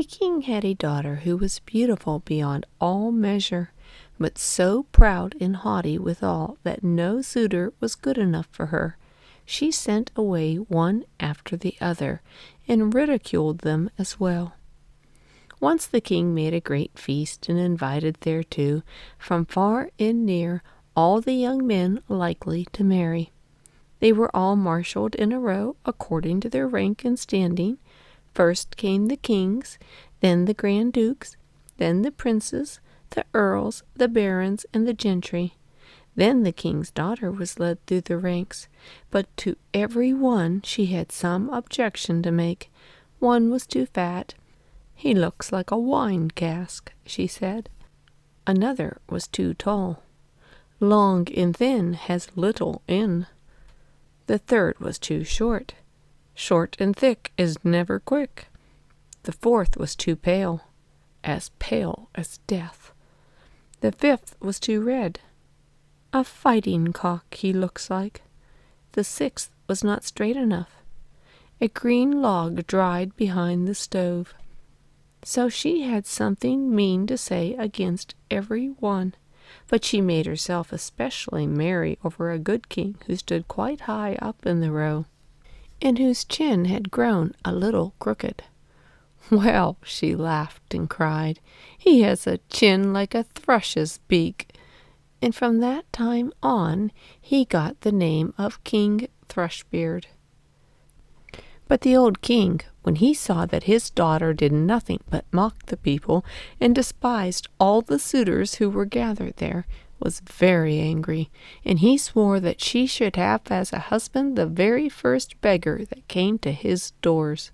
A king had a daughter who was beautiful beyond all measure, but so proud and haughty withal that no suitor was good enough for her. She sent away one after the other, and ridiculed them as well. Once the king made a great feast, and invited thereto, from far and near, all the young men likely to marry. They were all marshalled in a row according to their rank and standing. First came the kings, then the grand dukes, then the princes, the earls, the barons, and the gentry. Then the king's daughter was led through the ranks, but to every one she had some objection to make. One was too fat. "He looks like a wine cask," she said. Another was too tall. "Long and thin has little in." The third was too short. "Short and thick is never quick." The fourth was too pale as death. The fifth was too red. "A fighting cock he looks like." The sixth was not straight enough. A green log dried behind the stove. So she had something mean to say against every one, but she made herself especially merry over a good king who stood quite high up in the row, and whose chin had grown a little crooked. "Well," she laughed and cried, "he has a chin like a thrush's beak." And from that time on he got the name of King Thrushbeard. But the old king, when he saw that his daughter did nothing but mock the people and despised all the suitors who were gathered there, was very angry, and he swore that she should have as a husband the very first beggar that came to his doors.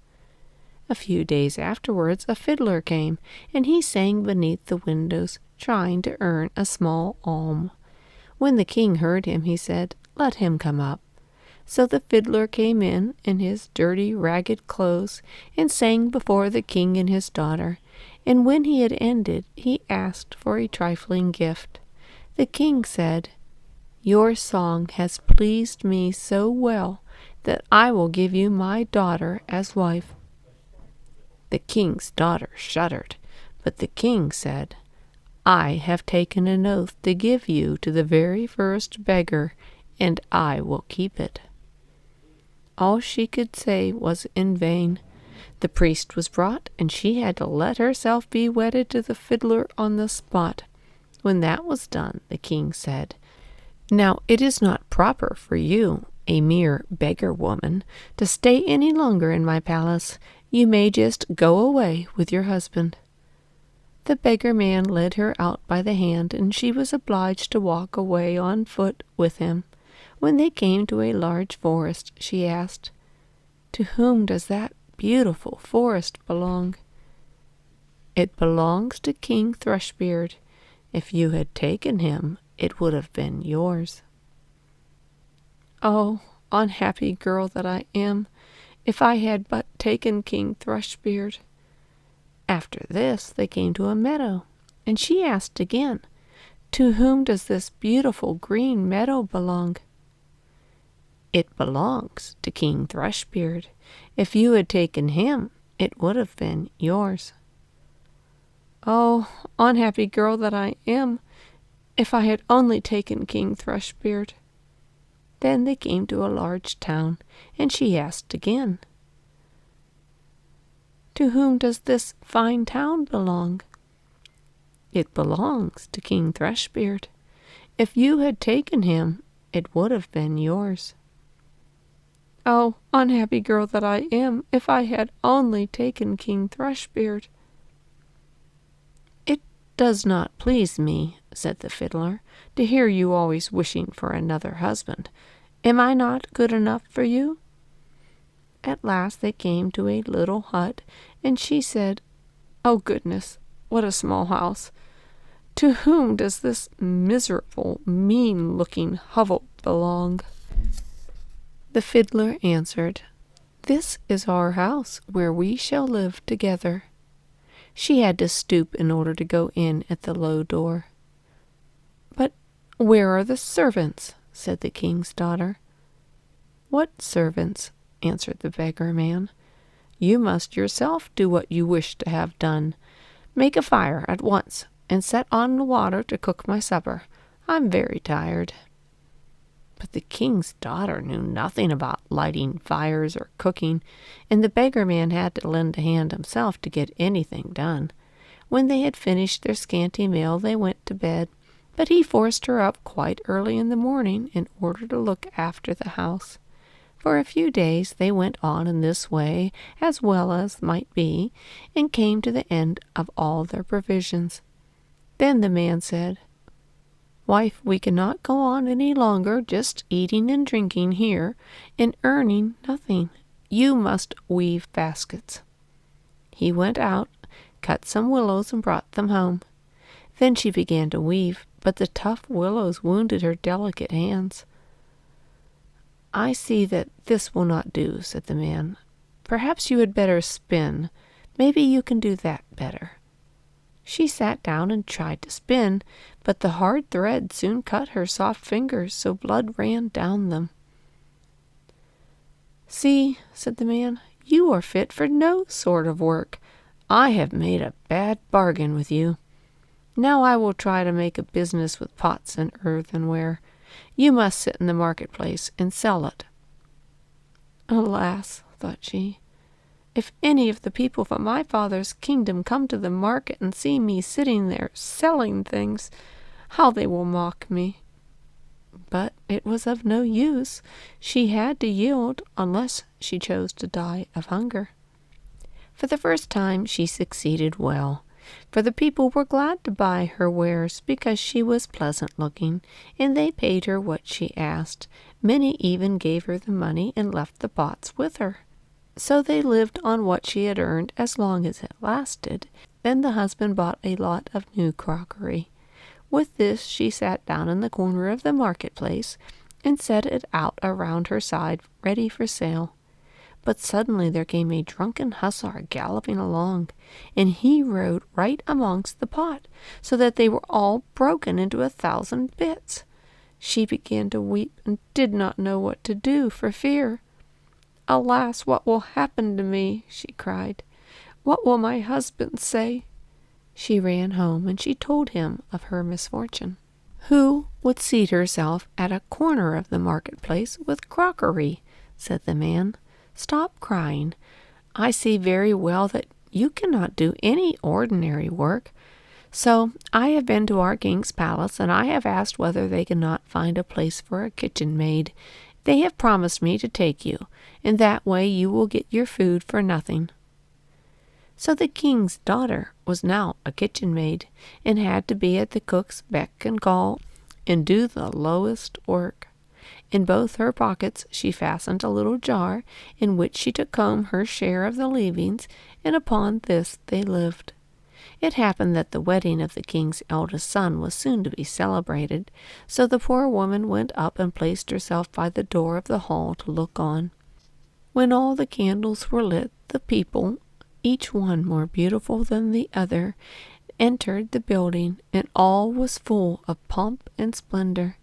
A few days afterwards a fiddler came, and he sang beneath the windows, trying to earn a small alms. When the king heard him, he said, "Let him come up." So the fiddler came in his dirty, ragged clothes, and sang before the king and his daughter. And when he had ended, he asked for a trifling gift. The king said, "Your song has pleased me so well that I will give you my daughter as wife." The king's daughter shuddered, but the king said, "I have taken an oath to give you to the very first beggar, and I will keep it." All she could say was in vain. The priest was brought, and she had to let herself be wedded to the fiddler on the spot. When that was done, the king said, "Now it is not proper for you, a mere beggar woman, to stay any longer in my palace. You may just go away with your husband." The beggar man led her out by the hand, and she was obliged to walk away on foot with him. When they came to a large forest, she asked, "To whom does that beautiful forest belong?" "It belongs to King Thrushbeard. If you had taken him, it would have been yours." "Oh, unhappy girl that I am, if I had but taken King Thrushbeard." After this they came to a meadow, and she asked again, "To whom does this beautiful green meadow belong?" "It belongs to King Thrushbeard. If you had taken him, it would have been yours." "Oh, unhappy girl that I am, if I had only taken King Thrushbeard." Then they came to a large town, and she asked again, "To whom does this fine town belong?" "It belongs to King Thrushbeard. If you had taken him, it would have been yours." "Oh, unhappy girl that I am, if I had only taken King Thrushbeard." "It does not please me," said the fiddler, "to hear you always wishing for another husband. Am I not good enough for you?" At last they came to a little hut, and she said, "Oh goodness, what a small house! To whom does this miserable, mean-looking hovel belong?" The fiddler answered, "This is our house, where we shall live together." She had to stoop in order to go in at the low door. "But where are the servants?" said the king's daughter. "What servants?" answered the beggar man. You must yourself do what you wish to have done. Make a fire at once, and set on the water to cook my supper. I'm very tired." But the king's daughter knew nothing about lighting fires or cooking, and the beggar man had to lend a hand himself to get anything done. When they had finished their scanty meal, they went to bed, but he forced her up quite early in the morning in order to look after the house. For a few days they went on in this way as well as might be, and came to the end of all their provisions. Then the man said, "Wife, we cannot go on any longer just eating and drinking here and earning nothing. You must weave baskets." He went out, cut some willows, and brought them home. Then she began to weave, but the tough willows wounded her delicate hands. "I see that this will not do," said the man. "Perhaps you had better spin. Maybe you can do that better." She sat down and tried to spin, but the hard thread soon cut her soft fingers so blood ran down them. "See," said the man, "you are fit for no sort of work. I have made a bad bargain with you. Now I will try to make a business with pots and earthenware. You must sit in the marketplace and sell it." "Alas," thought she, "if any of the people from my father's kingdom come to the market and see me sitting there selling things, how they will mock me." But it was of no use. She had to yield unless she chose to die of hunger. For the first time she succeeded well, for the people were glad to buy her wares because she was pleasant-looking, and they paid her what she asked. Many even gave her the money and left the pots with her. So they lived on what she had earned as long as it lasted. Then the husband bought a lot of new crockery. With this she sat down in the corner of the marketplace and set it out around her side, ready for sale. But suddenly there came a drunken hussar galloping along, and he rode right amongst the pot, so that they were all broken into 1,000 bits. She began to weep and did not know what to do for fear. "Alas, what will happen to me?" she cried. "What will my husband say?" She ran home, and she told him of her misfortune. "Who would seat herself at a corner of the marketplace with crockery?" said the man. "Stop crying. I see very well that you cannot do any ordinary work. So I have been to our king's palace, and I have asked whether they cannot find a place for a kitchen maid. They have promised me to take you, and that way you will get your food for nothing." So the king's daughter was now a kitchen maid, and had to be at the cook's beck and call, and do the lowest work. In both her pockets she fastened a little jar, in which she took home her share of the leavings, and upon this they lived. It happened that the wedding of the king's eldest son was soon to be celebrated, so the poor woman went up and placed herself by the door of the hall to look on. When all the candles were lit, the people, each one more beautiful than the other, entered the building, and all was full of pomp and splendor.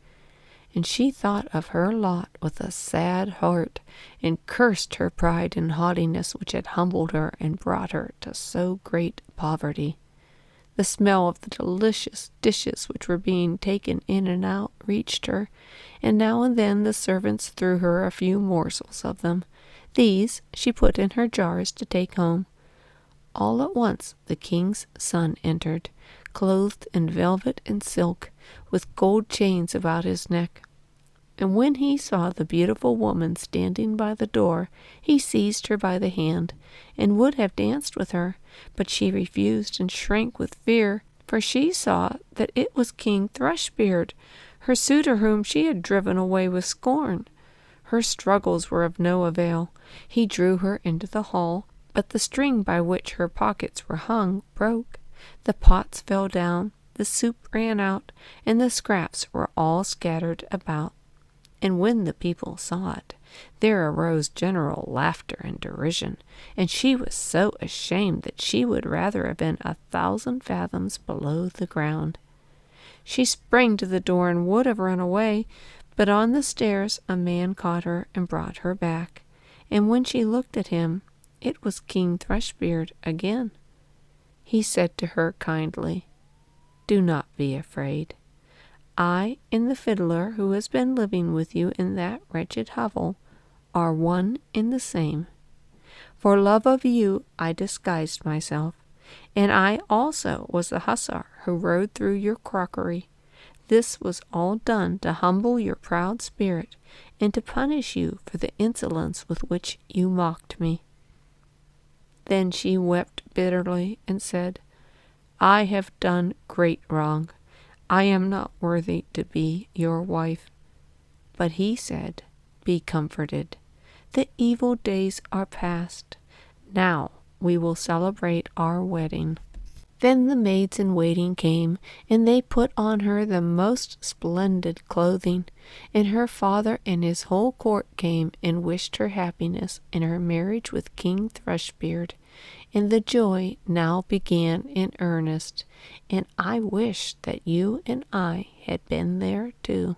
And she thought of her lot with a sad heart, and cursed her pride and haughtiness which had humbled her and brought her to so great poverty. The smell of the delicious dishes which were being taken in and out reached her, and now and then the servants threw her a few morsels of them. These she put in her jars to take home. All at once the king's son entered, clothed in velvet and silk, with gold chains about his neck. And when he saw the beautiful woman standing by the door, he seized her by the hand, and would have danced with her, but she refused and shrank with fear, for she saw that it was King Thrushbeard, her suitor whom she had driven away with scorn. Her struggles were of no avail. He drew her into the hall, but the string by which her pockets were hung broke. The pots fell down, the soup ran out, and the scraps were all scattered about. And when the people saw it, there arose general laughter and derision, and she was so ashamed that she would rather have been 1,000 fathoms below the ground. She sprang to the door and would have run away, but on the stairs a man caught her and brought her back. And when she looked at him, it was King Thrushbeard again. He said to her kindly, "Do not be afraid. I and the fiddler who has been living with you in that wretched hovel are one and the same. For love of you I disguised myself, and I also was the hussar who rode through your crockery. This was all done to humble your proud spirit and to punish you for the insolence with which you mocked me." Then she wept bitterly and said, "I have done great wrong. I am not worthy to be your wife." But he said, "Be comforted. The evil days are past. Now we will celebrate our wedding." Then the maids in waiting came, and they put on her the most splendid clothing, and her father and his whole court came and wished her happiness in her marriage with King Thrushbeard, and the joy now began in earnest, and I wish that you and I had been there too.